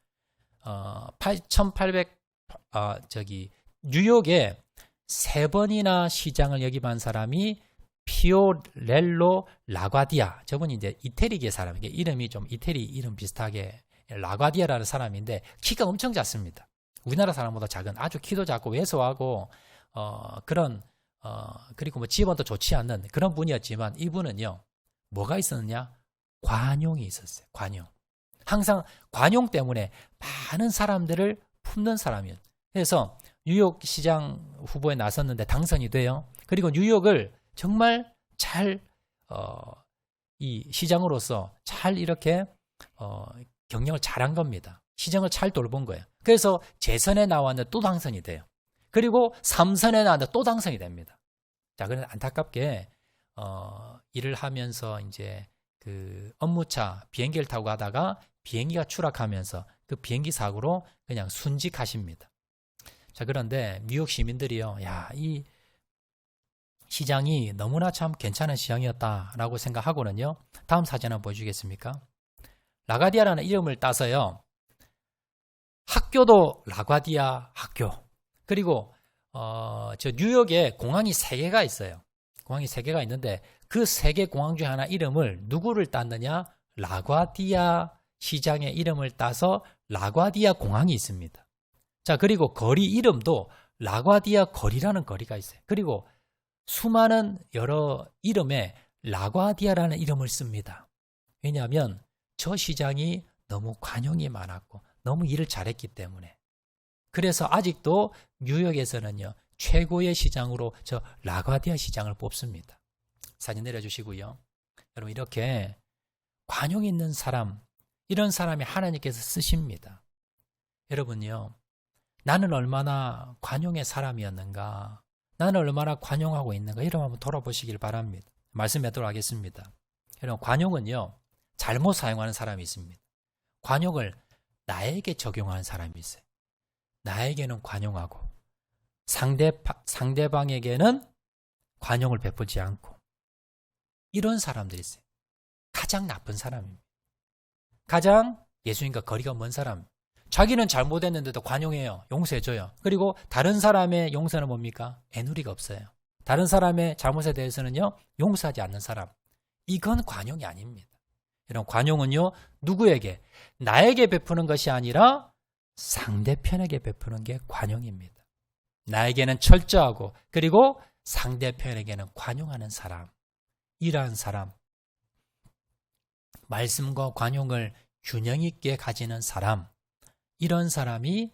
[SPEAKER 1] 뉴욕에 3번이나 시장을 역임한 사람이 피오렐로 라과디아. 저분이 이제 이태리계 사람이에요. 이름이 좀 이태리 이름 비슷하게 라과디아라는 사람인데 키가 엄청 작습니다. 우리나라 사람보다 작은 아주 키도 작고 왜소하고 그리고 뭐 집안도 좋지 않는 그런 분이었지만 이분은요. 뭐가 있었느냐? 관용이 있었어요. 관용. 항상 관용 때문에 많은 사람들을 품는 사람이에요. 그래서 뉴욕 시장 후보에 나섰는데 당선이 돼요. 그리고 뉴욕을 정말 잘 이 시장으로서 잘 이렇게 경영을 잘한 겁니다. 시장을 잘 돌본 거예요. 그래서 재선에 나왔는데 또 당선이 돼요. 그리고 3선에 나왔는데 또 당선이 됩니다. 자, 그런데 안타깝게 일을 하면서 이제 그 업무차 비행기를 타고 가다가 비행기가 추락하면서 그 비행기 사고로 그냥 순직하십니다. 자, 그런데 뉴욕 시민들이요, 야, 이 시장이 너무나 참 괜찮은 시장이었다라고 생각하고는요. 다음 사진 한번 보여주겠습니까? 라과디아라는 이름을 따서요. 학교도 라과디아 학교. 그리고 저 뉴욕에 공항이 3개가 있어요. 공항이 3개가 있는데 그 3개 공항 중에 하나 이름을 누구를 땄느냐? 라과디아 시장의 이름을 따서 라과디아 공항이 있습니다. 자, 그리고 거리 이름도 라과디아 거리라는 거리가 있어요. 그리고 수많은 여러 이름에 라과디아라는 이름을 씁니다. 왜냐하면 저 시장이 너무 관용이 많았고 너무 일을 잘했기 때문에. 그래서 아직도 뉴욕에서는요. 최고의 시장으로 저 라과디아 시장을 뽑습니다. 사진 내려주시고요. 여러분 이렇게 관용 있는 사람, 이런 사람이 하나님께서 쓰십니다. 여러분요. 나는 얼마나 관용의 사람이었는가, 나는 얼마나 관용하고 있는가, 이런 한번 돌아보시길 바랍니다. 말씀하도록 하겠습니다. 여러분 관용은요. 잘못 사용하는 사람이 있습니다. 관용을 나에게 적용하는 사람이 있어요. 나에게는 관용하고 상대방에게는 관용을 베푸지 않고 이런 사람들이 있어요. 가장 나쁜 사람입니다. 가장 예수님과 거리가 먼 사람. 자기는 잘못했는데도 관용해요. 용서해줘요. 그리고 다른 사람의 용서는 뭡니까? 애누리가 없어요. 다른 사람의 잘못에 대해서는요. 용서하지 않는 사람. 이건 관용이 아닙니다. 이런 관용은요. 누구에게? 나에게 베푸는 것이 아니라 상대편에게 베푸는 게 관용입니다. 나에게는 철저하고 그리고 상대편에게는 관용하는 사람, 이러한 사람, 말씀과 관용을 균형 있게 가지는 사람, 이런 사람이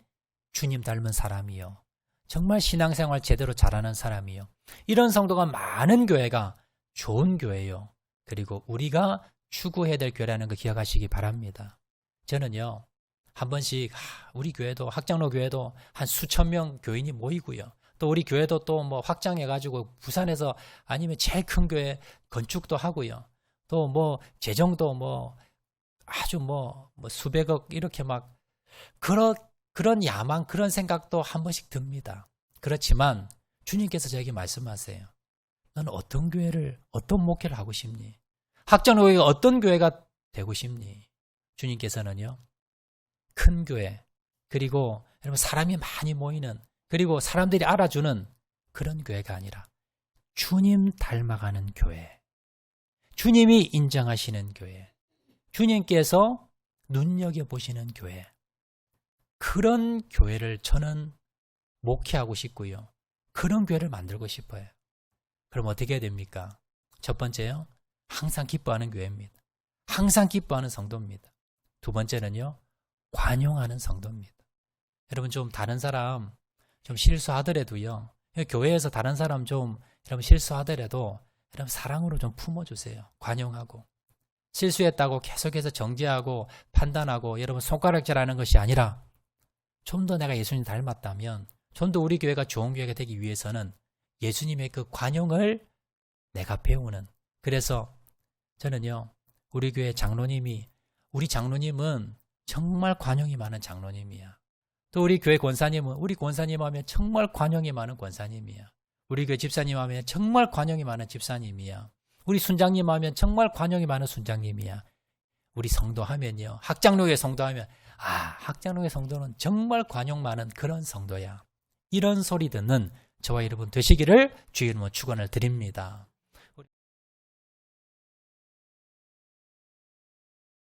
[SPEAKER 1] 주님 닮은 사람이요. 정말 신앙생활 제대로 잘하는 사람이요. 이런 성도가 많은 교회가 좋은 교회요. 그리고 우리가 추구해야 될 교회라는 거 기억하시기 바랍니다. 저는요, 한 번씩 우리 교회도 학장로 교회도 한 수천 명 교인이 모이고요. 또 우리 교회도 또 뭐 확장해가지고 부산에서 아니면 제일 큰 교회 건축도 하고요. 또 뭐 재정도 뭐 아주 뭐 수백억 이렇게 막 그런 야망, 그런 생각도 한 번씩 듭니다. 그렇지만 주님께서 저에게 말씀하세요. 너는 어떤 교회를, 어떤 목회를 하고 싶니? 학장로교회가 어떤 교회가 되고 싶니? 주님께서는요, 큰 교회, 그리고 여러분 사람이 많이 모이는, 그리고 사람들이 알아주는 그런 교회가 아니라 주님 닮아가는 교회, 주님이 인정하시는 교회, 주님께서 눈여겨보시는 교회, 그런 교회를 저는 목회하고 싶고요. 그런 교회를 만들고 싶어요. 그럼 어떻게 해야 됩니까? 첫 번째요, 항상 기뻐하는 교회입니다. 항상 기뻐하는 성도입니다. 두 번째는요, 관용하는 성도입니다. 여러분 좀 다른 사람 좀 실수하더라도요, 교회에서 다른 사람 좀 여러분 실수하더라도 여러분 사랑으로 좀 품어주세요. 관용하고. 실수했다고 계속해서 정죄하고 판단하고 여러분 손가락질하는 것이 아니라 좀 더 내가 예수님 닮았다면 좀 더 우리 교회가 좋은 교회가 되기 위해서는 예수님의 그 관용을 내가 배우는. 그래서 저는요, 우리 교회 장로님이, 우리 장로님은 정말 관용이 많은 장로님이야. 또 우리 교회 권사님은, 우리 권사님 하면 정말 관용이 많은 권사님이야. 우리 교회 집사님 하면 정말 관용이 많은 집사님이야. 우리 순장님 하면 정말 관용이 많은 순장님이야. 우리 성도 하면요, 학장로회 성도 하면 학장로회 성도는 정말 관용 많은 그런 성도야. 이런 소리 듣는 저와 여러분 되시기를 주의 이름으로 축원을 드립니다.